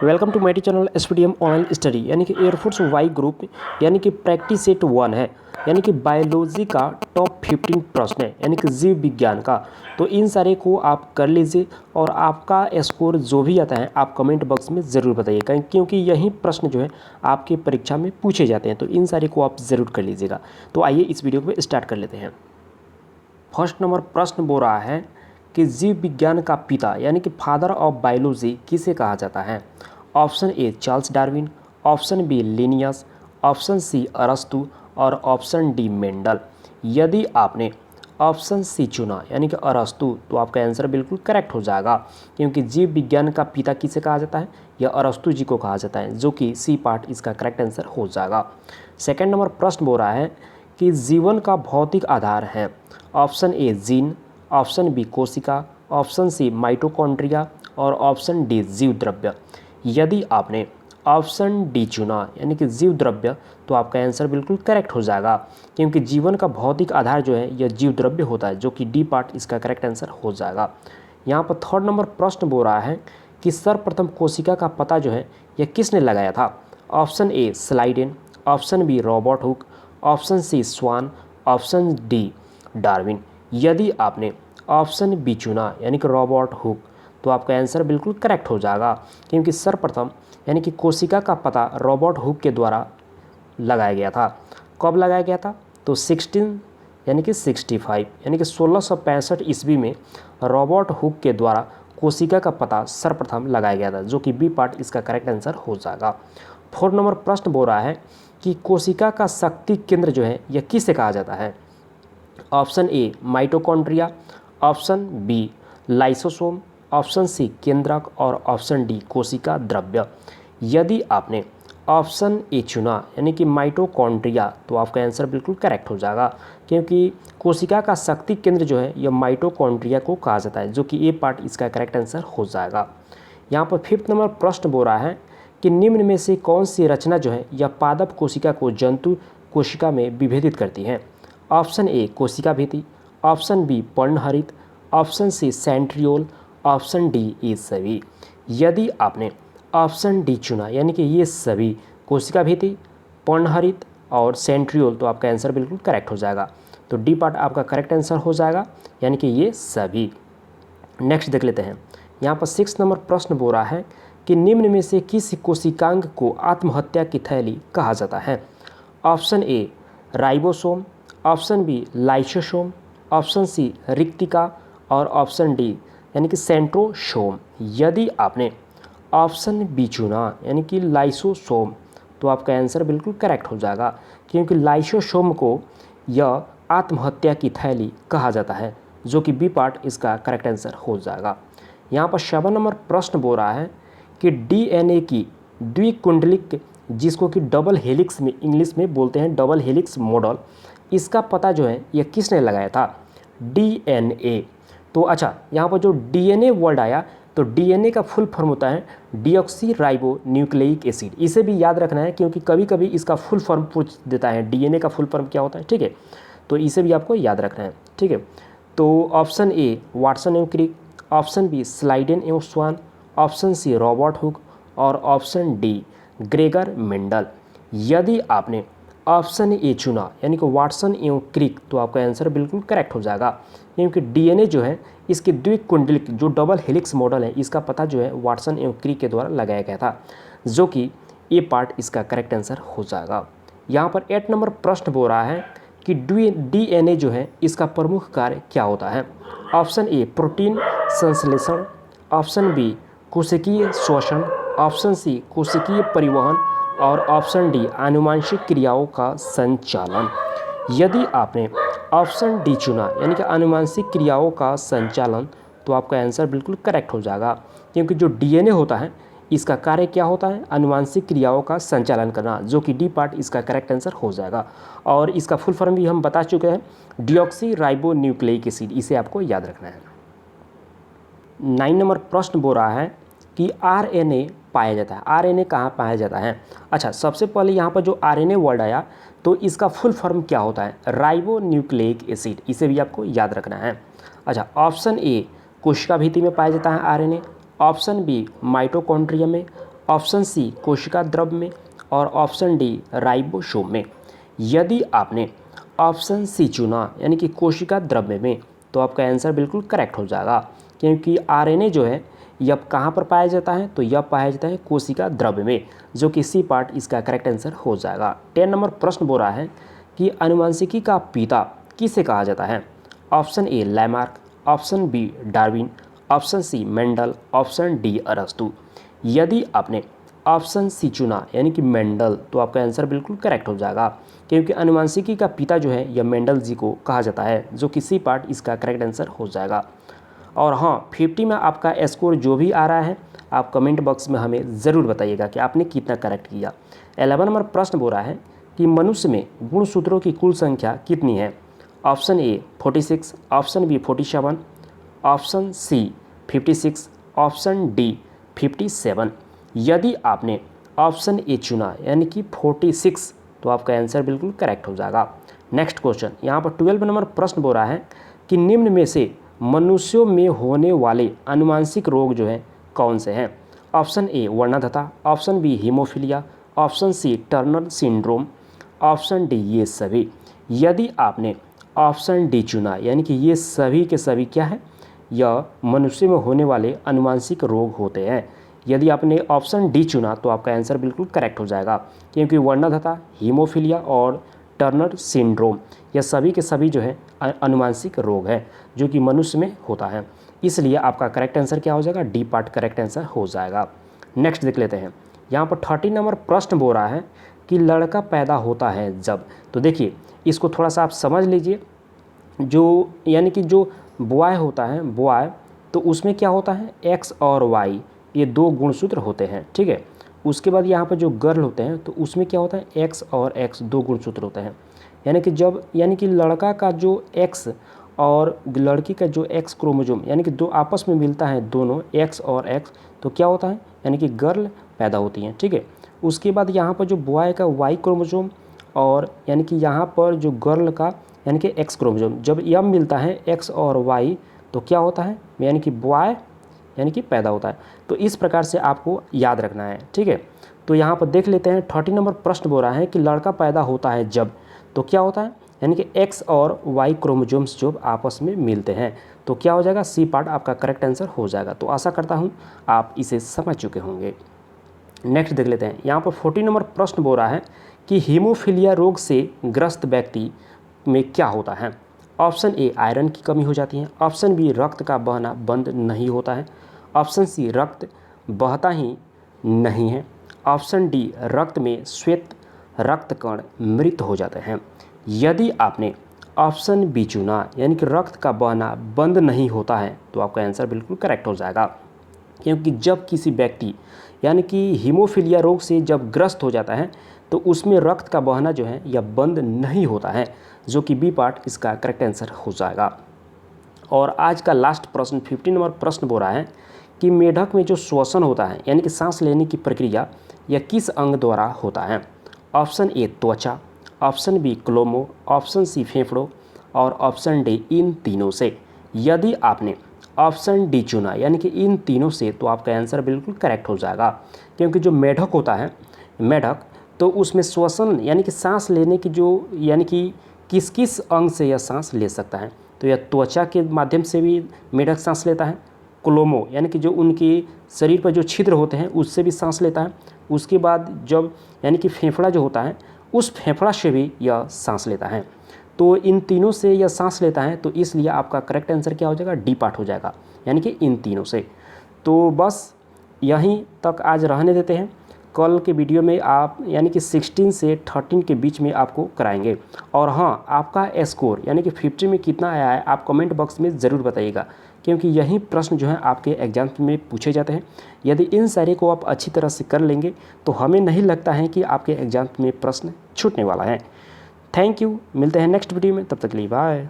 Welcome to my channel SPDM online study यानी कि air force Y group यानी कि प्रैक्टिस सेट 1 है यानी कि बायोलॉजी का टॉप 15 प्रश्न है यानी कि जीव विज्ञान का। तो इन सारे को आप कर लीजिए और आपका स्कोर जो भी आता है आप कमेंट बॉक्स में ज़रूर बताइए, क्योंकि यही प्रश्न जो है आपके परीक्षा में पूछे जाते हैं। तो इन सारे को आप ज़रूर कर लीजिएगा। तो आइए इस वीडियो को स्टार्ट कर लेते हैं। फर्स्ट नंबर प्रश्न बोल रहा है कि जीव विज्ञान का पिता यानी कि फादर ऑफ बायोलॉजी किसे कहा जाता है। Option A Charles Darwin, option B Linnaeus, option C अरस्तु और ऑप्शन डी मेंडल। यदि आपने ऑप्शन सी चुना यानी कि अरस्तु तो आपका आंसर बिल्कुल करेक्ट हो जाएगा, क्योंकि जीव विज्ञान का पिता किसे कहा जाता है, यह अरस्तु जी को कहा जाता है, जो कि सी पार्ट इसका करेक्ट आंसर हो जाएगा। सेकेंड नंबर प्रश्न बोल रहा है कि जीवन का भौतिक आधार है। Option A gene, option B कोशिका, ऑप्शन सी माइटोकॉन्ड्रिया और ऑप्शन डी जीव द्रव्य। यदि आपने ऑप्शन डी चुना यानी कि जीव द्रव्य तो आपका आंसर बिल्कुल करेक्ट हो जाएगा, क्योंकि जीवन का भौतिक आधार जो है यह जीव द्रव्य होता है, जो कि डी पार्ट इसका करेक्ट आंसर हो जाएगा। यहाँ पर थर्ड नंबर प्रश्न बोल रहा है कि सर्वप्रथम कोशिका का पता जो है यह किसने लगाया था। Option A Schleiden, option B Robert Hooke, option C Schwann, option D Darwin. यदि आपने ऑप्शन बी चुना यानी कि रॉबर्ट हुक तो आपका आंसर बिल्कुल करेक्ट हो जाएगा, क्योंकि सर्वप्रथम यानी कि कोशिका का पता रॉबर्ट हुक के द्वारा लगाया गया था। कब लगाया गया था, तो 16 यानी कि 65 यानी कि 1665 ईस्वी में रॉबर्ट हुक के द्वारा कोशिका का पता सर्वप्रथम लगाया गया था, जो कि बी पार्ट इसका करेक्ट आंसर हो जाएगा। फोर्थ नंबर प्रश्न बोल रहा है कि कोशिका का शक्ति केंद्र जो है यह किसे कहा जाता है। Option A mitochondria, option B lysosome, option C केंद्रक और ऑप्शन डी कोशिका द्रव्य। यदि आपने ऑप्शन ए चुना यानी कि माइटोकॉन्ड्रिया तो आपका आंसर बिल्कुल करेक्ट हो जाएगा, क्योंकि कोशिका का शक्ति केंद्र जो है यह माइटोकॉन्ड्रिया को कहा जाता है, जो कि ए पार्ट इसका करेक्ट आंसर हो जाएगा। यहाँ पर फिफ्थ नंबर प्रश्न बोल रहा है कि निम्न में से कौन सी रचना जो है यह पादप कोशिका को जंतु कोशिका में विभेदित करती है। ऑप्शन ए कोशिका भित्ति, ऑप्शन बी पर्णहरित, option C centriole, option D ये सभी। यदि आपने ऑप्शन डी चुना यानी कि ये सभी कोशिका भित्ति, पर्णहरित और सेंट्रियोल तो आपका आंसर बिल्कुल करेक्ट हो जाएगा। तो डी पार्ट आपका करेक्ट आंसर हो जाएगा, यानी कि ये सभी। नेक्स्ट देख लेते हैं। यहाँ पर 6 नंबर प्रश्न बोल रहा है कि निम्न में से किस कोशिकांग को आत्महत्या की थैली कहा जाता है। Option A ribosome, option B lysosome, option C रिक्तिका और ऑप्शन डी यानी कि सेंट्रोसोम। यदि आपने ऑप्शन बी चुना यानी कि लाइसोसोम तो आपका आंसर बिल्कुल करेक्ट हो जाएगा, क्योंकि लाइसोसोम को यह आत्महत्या की थैली कहा जाता है, जो कि बी पार्ट इसका करेक्ट आंसर हो जाएगा। यहाँ पर 7 नंबर प्रश्न बोल रहा है कि डीएनए की द्विकुंडलिक, जिसको कि डबल हेलिक्स में इंग्लिश में बोलते हैं डबल हेलिक्स मॉडल, इसका पता जो है यह किसने लगाया था। डीएनए तो अच्छा, यहाँ पर जो डीएनए वर्ड आया तो डीएनए का फुल फॉर्म होता है डीऑक्सी राइबो न्यूक्लिक एसिड। इसे भी याद रखना है, क्योंकि कभी कभी इसका फुल फॉर्म पूछ देता है डीएनए का फुल फॉर्म क्या होता है, ठीक है। तो इसे भी आपको याद रखना है, ठीक है। तो ऑप्शन ए वाटसन एवं क्रिक, ऑप्शन बी स्लाइडेन एवं स्वान, ऑप्शन सी रॉबर्ट हुक और ऑप्शन डी ग्रेगर मेंडल। यदि आपने ऑप्शन ए चुना यानी कि वाटसन एवं क्रिक तो आपका आंसर बिल्कुल करेक्ट हो जाएगा, क्योंकि डीएनए जो है इसके द्विकुंडलिक जो डबल हेलिक्स मॉडल है इसका पता जो है वाटसन एवं क्रिक के द्वारा लगाया गया था, जो कि ए पार्ट इसका करेक्ट आंसर हो जाएगा। यहाँ पर 8 नंबर प्रश्न बोल रहा है कि डीएनए जो है इसका प्रमुख कार्य क्या होता है। ऑप्शन ए प्रोटीन संश्लेषण, ऑप्शन बी कोशिकीय श्वसन, ऑप्शन सी कोशिकीय परिवहन और ऑप्शन डी आनुवंशिक क्रियाओं का संचालन। यदि आपने ऑप्शन डी चुना यानी कि आनुवंशिक क्रियाओं का संचालन तो आपका आंसर बिल्कुल करेक्ट हो जाएगा, क्योंकि जो डीएनए होता है इसका कार्य क्या होता है, आनुवंशिक क्रियाओं का संचालन करना, जो कि डी पार्ट इसका करेक्ट आंसर हो जाएगा। और इसका फुल फॉर्म भी हम बता चुके हैं डीऑक्सी राइबो न्यूक्लिक एसिड, इसे आपको याद रखना है। 9 नंबर प्रश्न बोल रहा है कि आरएनए पाया जाता है। आरएनए कहाँ पाया जाता है। अच्छा, सबसे पहले यहाँ पर जो आरएनए वर्ड आया तो इसका फुल फॉर्म क्या होता है, राइबो न्यूक्लिक एसिड, इसे भी आपको याद रखना है। अच्छा, ऑप्शन ए कोशिका भित्ति में पाया जाता है आरएनए, ऑप्शन बी माइटोकॉन्ड्रिया में, ऑप्शन सी कोशिका द्रव्य में और ऑप्शन डी राइबोसोम में। यदि आपने ऑप्शन सी चुना यानी कि कोशिका द्रव्य में तो आपका आंसर बिल्कुल करेक्ट हो जाएगा, क्योंकि आरएनए जो है यह कहाँ पर पाया जाता है, तो यह पाया जाता है कोशिका द्रव्य में, जो कि सी पार्ट इसका करेक्ट आंसर हो जाएगा। 10 नंबर प्रश्न बोल रहा है कि आनुवंशिकी का पिता किसे कहा जाता है। Option A Lamarck, option B Darwin, option C Mendel, option D अरस्तु। यदि आपने ऑप्शन सी चुना यानी कि मेंडल तो आपका आंसर बिल्कुल करेक्ट हो जाएगा, क्योंकि आनुवंशिकी का पिता जो है यह मेंडल जी को कहा जाता है, जो कि सी पार्ट इसका करेक्ट आंसर हो जाएगा। और हाँ, 50 में आपका स्कोर जो भी आ रहा है आप कमेंट बॉक्स में हमें ज़रूर बताइएगा कि आपने कितना करेक्ट किया। 11 नंबर प्रश्न बोल रहा है कि मनुष्य में गुणसूत्रों की कुल संख्या कितनी है। Option A 46, option B 47, option C 56, option D 57। यदि आपने ऑप्शन ए चुना यानी कि 46 तो आपका आंसर बिल्कुल करेक्ट हो जाएगा। नेक्स्ट क्वेश्चन, यहाँ पर 12 नंबर प्रश्न बोल रहा है कि निम्न में से मनुष्यों में होने वाले आनुवांशिक रोग जो हैं कौन से हैं। ऑप्शन ए वर्णधता, option B haemophilia, option C Turner syndrome, option D ये सभी। यदि आपने ऑप्शन डी चुना यानी कि ये सभी के सभी क्या है, यह मनुष्य में होने वाले आनुवांशिक रोग होते हैं। यदि आपने ऑप्शन डी चुना तो आपका आंसर बिल्कुल करेक्ट हो जाएगा, क्योंकि वर्णधता, हीमोफीलिया और टर्नर सिंड्रोम यह सभी के सभी जो है आनुवांशिक रोग है जो कि मनुष्य में होता है। इसलिए आपका करेक्ट आंसर क्या हो जाएगा, डी पार्ट करेक्ट आंसर हो जाएगा। नेक्स्ट देख लेते हैं, यहाँ पर 30 नंबर प्रश्न बोल रहा है कि लड़का पैदा होता है जब। तो देखिए इसको थोड़ा सा आप समझ लीजिए, जो यानी कि जो बॉय होता है बॉय, तो उसमें क्या होता है एक्स और वाई ये दो गुणसूत्र होते हैं, ठीक है। उसके बाद यहाँ पर जो गर्ल होते हैं तो उसमें क्या होता है एक्स और एक्स दो गुणसूत्र होते हैं। यानी कि लड़का का जो एक्स और लड़की का जो एक्स क्रोमोसोम यानी कि दो आपस में मिलता है, दोनों एक्स और एक्स, तो क्या होता है यानी कि गर्ल पैदा होती हैं, ठीक है। उसके बाद यहाँ पर जो बॉय का वाई क्रोमोसोम और यानी कि यहाँ पर जो गर्ल का यानी कि एक्स क्रोमोसोम, जब यह मिलता है एक्स और वाई तो क्या होता है यानी कि बॉय यानी कि पैदा होता है। तो इस प्रकार से आपको याद रखना है, ठीक है। तो यहाँ पर देख लेते हैं 30 नंबर प्रश्न बोल रहा है कि लड़का पैदा होता है जब, तो क्या होता है यानी कि एक्स और वाई क्रोमोसोम्स जो आपस में मिलते हैं, तो क्या हो जाएगा सी पार्ट आपका करेक्ट आंसर हो जाएगा। तो आशा करता हूँ आप इसे समझ चुके होंगे। नेक्स्ट देख लेते हैं, यहाँ पर 40 नंबर प्रश्न बोल रहा है कि हीमोफीलिया रोग से ग्रस्त व्यक्ति में क्या होता है। ऑप्शन ए आयरन की कमी हो जाती है, ऑप्शन बी रक्त का बहना बंद नहीं होता है, ऑप्शन सी रक्त बहता ही नहीं है, ऑप्शन डी रक्त में श्वेत रक्त कण मृत हो जाते हैं। यदि आपने ऑप्शन बी चुना यानी कि रक्त का बहना बंद नहीं होता है तो आपका आंसर बिल्कुल करेक्ट हो जाएगा, क्योंकि जब किसी व्यक्ति यानी कि हीमोफीलिया रोग से जब ग्रस्त हो जाता है तो उसमें रक्त का बहना जो है यह बंद नहीं होता है, जो कि बी पार्ट इसका करेक्ट आंसर हो जाएगा। और आज का लास्ट प्रश्न 15 नंबर प्रश्न बोल रहा है कि मेढक में जो श्वसन होता है यानी कि सांस लेने की प्रक्रिया यह किस अंग द्वारा होता है। ऑप्शन ए त्वचा, ऑप्शन बी क्लोमो, ऑप्शन सी फेफड़ों और ऑप्शन डी इन तीनों से। यदि आपने ऑप्शन डी चुना यानी कि इन तीनों से तो आपका आंसर बिल्कुल करेक्ट हो जाएगा, क्योंकि जो मेढक होता है मेढक तो उसमें श्वसन यानी कि सांस लेने की जो यानी कि किस किस अंग से यह सांस ले सकता है, तो यह त्वचा के माध्यम से भी मेढक सांस लेता है, क्लोमो यानी कि जो उनके शरीर पर जो छिद्र होते हैं उससे भी सांस लेता है, उसके बाद जब यानी कि फेफड़ा जो होता है उस फेफड़ा से भी यह सांस लेता है। तो इन तीनों से यह सांस लेता है, तो इसलिए आपका करेक्ट आंसर क्या हो जाएगा, डी पार्ट हो जाएगा, यानी कि इन तीनों से। तो बस यहीं तक आज रहने देते हैं, कल के वीडियो में आप यानी कि 16 से 13 के बीच में आपको कराएंगे। और हाँ, आपका स्कोर यानी कि 50 में कितना आया है आप कमेंट बॉक्स में ज़रूर बताइएगा, क्योंकि यही प्रश्न जो है आपके एग्जाम में पूछे जाते हैं। यदि इन सारे को आप अच्छी तरह से कर लेंगे तो हमें नहीं लगता है कि आपके एग्जाम में प्रश्न छूटने वाला है। थैंक यू, मिलते हैं नेक्स्ट वीडियो में, तब तक के लिए बाय।